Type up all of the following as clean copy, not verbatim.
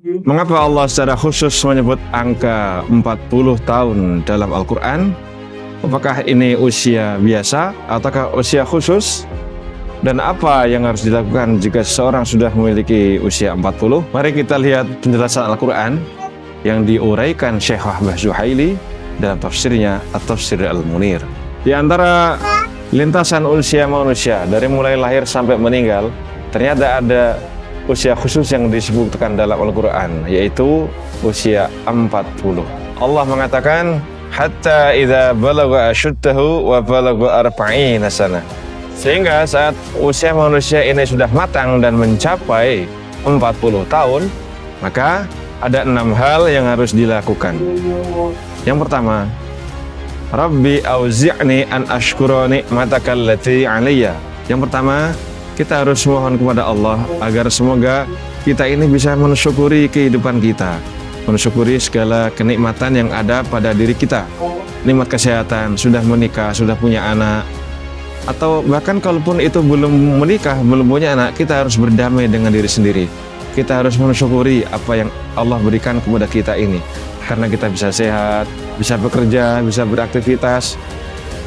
Mengapa Allah secara khusus menyebut angka 40 tahun dalam Al-Quran? Apakah ini usia biasa ataukah usia khusus? Dan apa yang harus dilakukan jika seseorang sudah memiliki usia 40? Mari kita lihat penjelasan Al-Quran yang diuraikan Syekh Wahbah Zuhaili dalam tafsirnya At-Tafsir Al-Munir. Di antara lintasan usia manusia dari mulai lahir sampai meninggal, ternyata ada usia khusus yang disebutkan dalam Al-Quran, yaitu usia 40. Allah mengatakan, hatta idza balagha asyuddahu wa balagha arba'ina sana. Sehingga saat usia manusia ini sudah matang dan mencapai 40 tahun, maka ada 6 hal yang harus dilakukan. Yang pertama, Rabbi auzi'ni an ashkura ni'mataka allati 'alayya. Yang pertama, kita harus mohon kepada Allah agar semoga kita ini bisa mensyukuri kehidupan kita, mensyukuri segala kenikmatan yang ada pada diri kita. Nikmat kesehatan, sudah menikah, sudah punya anak, atau bahkan kalaupun itu belum menikah, belum punya anak, kita harus berdamai dengan diri sendiri. Kita harus mensyukuri apa yang Allah berikan kepada kita ini, karena kita bisa sehat, bisa bekerja, bisa beraktivitas.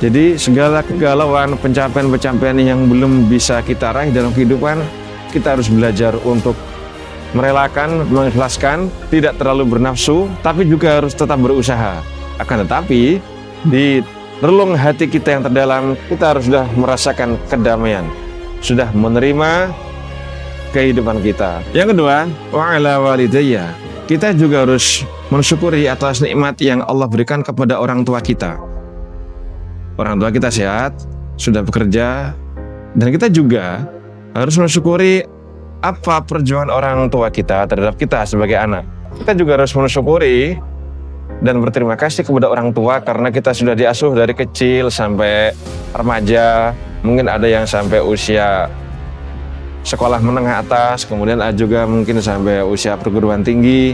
Jadi segala kegalauan, pencapaian-pencapaian yang belum bisa kita raih dalam kehidupan, kita harus belajar untuk merelakan, mengikhlaskan, tidak terlalu bernafsu, tapi juga harus tetap berusaha. Akan tetapi, di relung hati kita yang terdalam, kita harus sudah merasakan kedamaian, sudah menerima kehidupan kita. Yang kedua, wa'ala walidayya. Kita juga harus mensyukuri atas nikmat yang Allah berikan kepada orang tua kita. Orang tua kita sehat, sudah bekerja, dan kita juga harus mensyukuri apa perjuangan orang tua kita terhadap kita sebagai anak. Kita juga harus mensyukuri dan berterima kasih kepada orang tua karena kita sudah diasuh dari kecil sampai remaja, mungkin ada yang sampai usia sekolah menengah atas, kemudian ada juga mungkin sampai usia perguruan tinggi.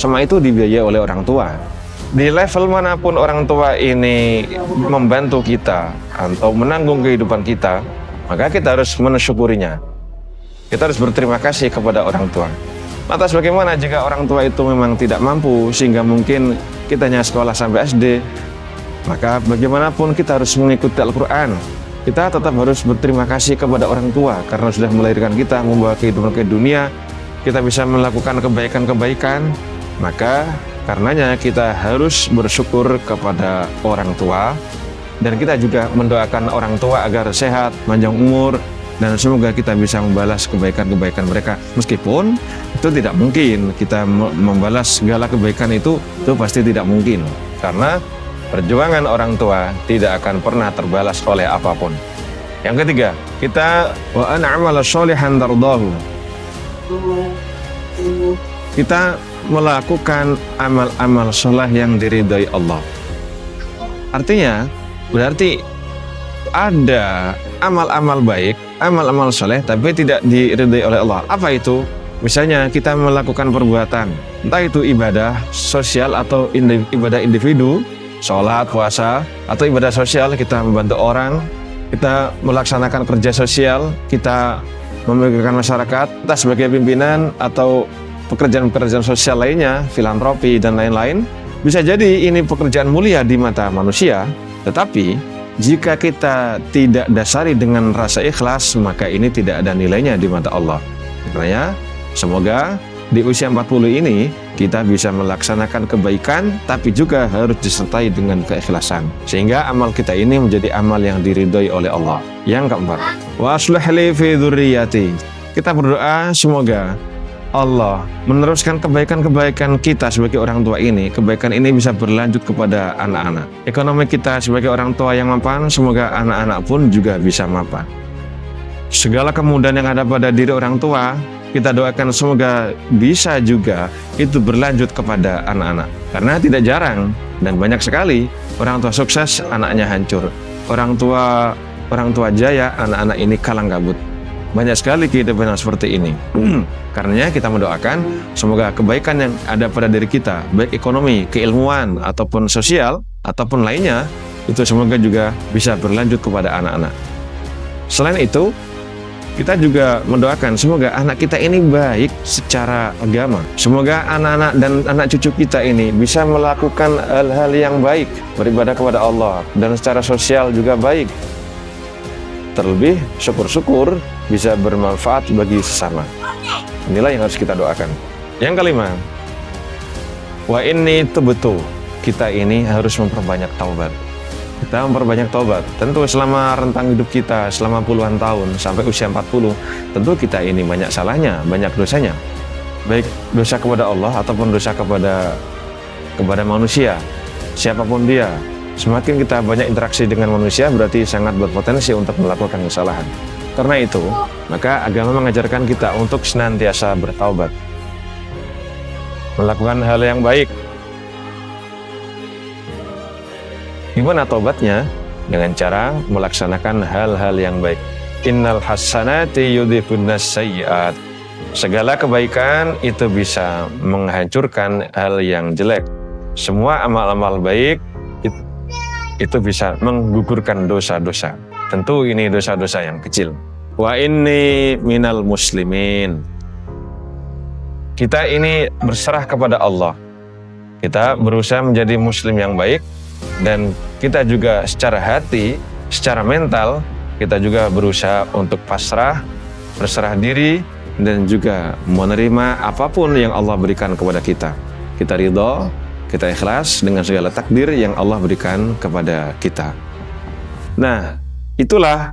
Semua itu dibiayai oleh orang tua. Di level manapun orang tua ini membantu kita atau menanggung kehidupan kita, maka kita harus mensyukurinya. Kita harus berterima kasih kepada orang tua. Lantas bagaimana jika orang tua itu memang tidak mampu sehingga mungkin kita hanya sekolah sampai SD? Maka bagaimanapun kita harus mengikuti Al-Quran. Kita tetap harus berterima kasih kepada orang tua karena sudah melahirkan kita, membawa kehidupan ke dunia. Kita bisa melakukan kebaikan-kebaikan, maka karenanya kita harus bersyukur kepada orang tua, dan kita juga mendoakan orang tua agar sehat, panjang umur, dan semoga kita bisa membalas kebaikan-kebaikan mereka. Meskipun itu tidak mungkin kita membalas segala kebaikan itu pasti tidak mungkin, karena perjuangan orang tua tidak akan pernah terbalas oleh apapun. Yang ketiga, kita wa an amala sholihan tardahu. Kita melakukan amal-amal soleh yang diridhai Allah. Artinya, berarti ada amal-amal baik, amal-amal soleh, tapi tidak diridhai oleh Allah. Apa itu? Misalnya kita melakukan perbuatan, entah itu ibadah sosial atau ibadah individu, sholat, puasa, atau ibadah sosial, kita membantu orang, kita melaksanakan kerja sosial, kita memikirkan masyarakat, entah sebagai pimpinan atau pekerjaan-pekerjaan sosial lainnya, filantropi dan lain-lain. Bisa jadi ini pekerjaan mulia di mata manusia, tetapi jika kita tidak dasari dengan rasa ikhlas, maka ini tidak ada nilainya di mata Allah. Karena semoga di usia 40 ini kita bisa melaksanakan kebaikan, tapi juga harus disertai dengan keikhlasan, sehingga amal kita ini menjadi amal yang diridhoi oleh Allah. Yang keempat, wa aslih li fi dzurriyyati. Kita berdoa semoga Allah meneruskan kebaikan-kebaikan kita sebagai orang tua ini. Kebaikan ini bisa berlanjut kepada anak-anak. Ekonomi kita sebagai orang tua yang mapan, semoga anak-anak pun juga bisa mapan. Segala kemudahan yang ada pada diri orang tua, kita doakan semoga bisa juga itu berlanjut kepada anak-anak. Karena tidak jarang dan banyak sekali orang tua sukses, anaknya hancur. Orang tua jaya, anak-anak ini kalang kabut. Banyak sekali kehidupan yang seperti ini. Karenanya kita mendoakan semoga kebaikan yang ada pada diri kita, baik ekonomi, keilmuan, ataupun sosial, ataupun lainnya, itu semoga juga bisa berlanjut kepada anak-anak. Selain itu, Kita juga mendoakan semoga anak kita ini baik secara agama. Semoga anak-anak dan anak cucu kita ini bisa melakukan hal-hal yang baik, beribadah kepada Allah, dan secara sosial juga baik. Terlebih syukur-syukur bisa bermanfaat bagi sesama. Inilah yang harus kita doakan. Yang kelima, wa inni tubtu. Kita ini harus memperbanyak taubat. Kita memperbanyak taubat. Tentu selama rentang hidup kita, selama puluhan tahun, sampai usia 40, tentu kita ini banyak salahnya, banyak dosanya. Baik dosa kepada Allah ataupun dosa kepada manusia, siapapun dia. Semakin kita banyak interaksi dengan manusia, berarti sangat berpotensi untuk melakukan kesalahan. Karena itu, maka agama mengajarkan kita untuk senantiasa bertaubat. Melakukan hal yang baik. Gimana taubatnya? Dengan cara melaksanakan hal-hal yang baik. Innal hasanati yudhibunnas sayyi'at. Segala kebaikan itu bisa menghancurkan hal yang jelek. Semua amal-amal baik itu bisa menggugurkan dosa-dosa. Tentu ini dosa-dosa yang kecil. Wa inni minal muslimin. Kita ini berserah kepada Allah. Kita berusaha menjadi muslim yang baik. Dan kita juga secara hati, secara mental, kita juga berusaha untuk pasrah, berserah diri, dan juga menerima apapun yang Allah berikan kepada kita. Kita ridho, kita ikhlas dengan segala takdir yang Allah berikan kepada kita. Nah, itulah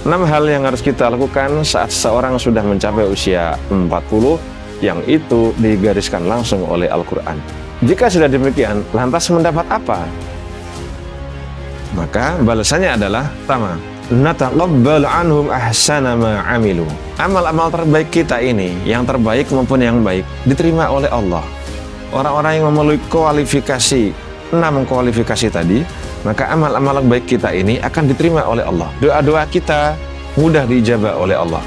6 hal yang harus kita lakukan saat seseorang sudah mencapai usia 40, yang itu digariskan langsung oleh Al-Quran. Jika sudah demikian, lantas mendapat apa? Maka balasannya adalah pertama, nataqabbalu anhum ahsana ma amilu. Amal-amal terbaik kita ini, yang terbaik maupun yang baik, diterima oleh Allah. Orang-orang yang memenuhi kualifikasi 6 kualifikasi tadi, maka amal-amal baik kita ini akan diterima oleh Allah. Doa-doa kita mudah diijabah oleh Allah.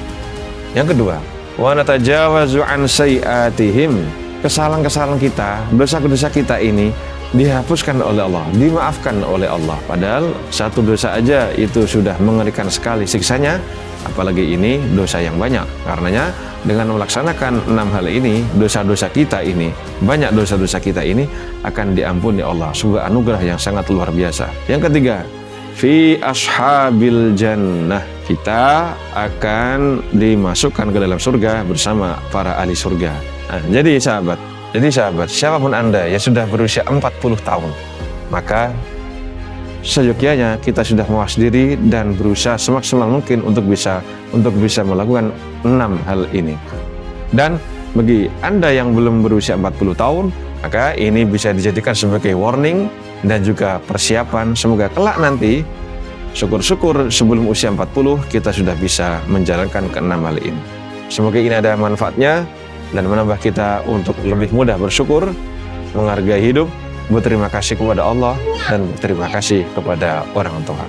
Yang kedua, wa natajawazu an sayyi'atihim. Kesalahan-kesalahan kita, dosa-dosa kita ini dihapuskan oleh Allah, dimaafkan oleh Allah. Padahal satu dosa aja itu sudah mengerikan sekali siksanya, apalagi ini dosa yang banyak. Karenanya dengan melaksanakan 6 hal ini, dosa-dosa kita ini, banyak dosa-dosa kita ini akan diampuni Allah. Sebuah anugerah yang sangat luar biasa. Yang ketiga, fi ashabil jannah. Kita akan dimasukkan ke dalam surga bersama para ahli surga. Nah, jadi sahabat, siapapun Anda yang sudah berusia 40 tahun, maka seyogyanya kita sudah mawas diri dan berusaha semaksimal mungkin untuk bisa melakukan 6 hal ini. Dan bagi Anda yang belum berusia 40 tahun, maka ini bisa dijadikan sebagai warning dan juga persiapan. Semoga kelak nanti, syukur-syukur sebelum usia 40, kita sudah bisa menjalankan ke-6 hal ini. Semoga ini ada manfaatnya dan menambah kita untuk lebih mudah bersyukur, menghargai hidup, berterima kasih kepada Allah, dan berterima kasih kepada orang tua.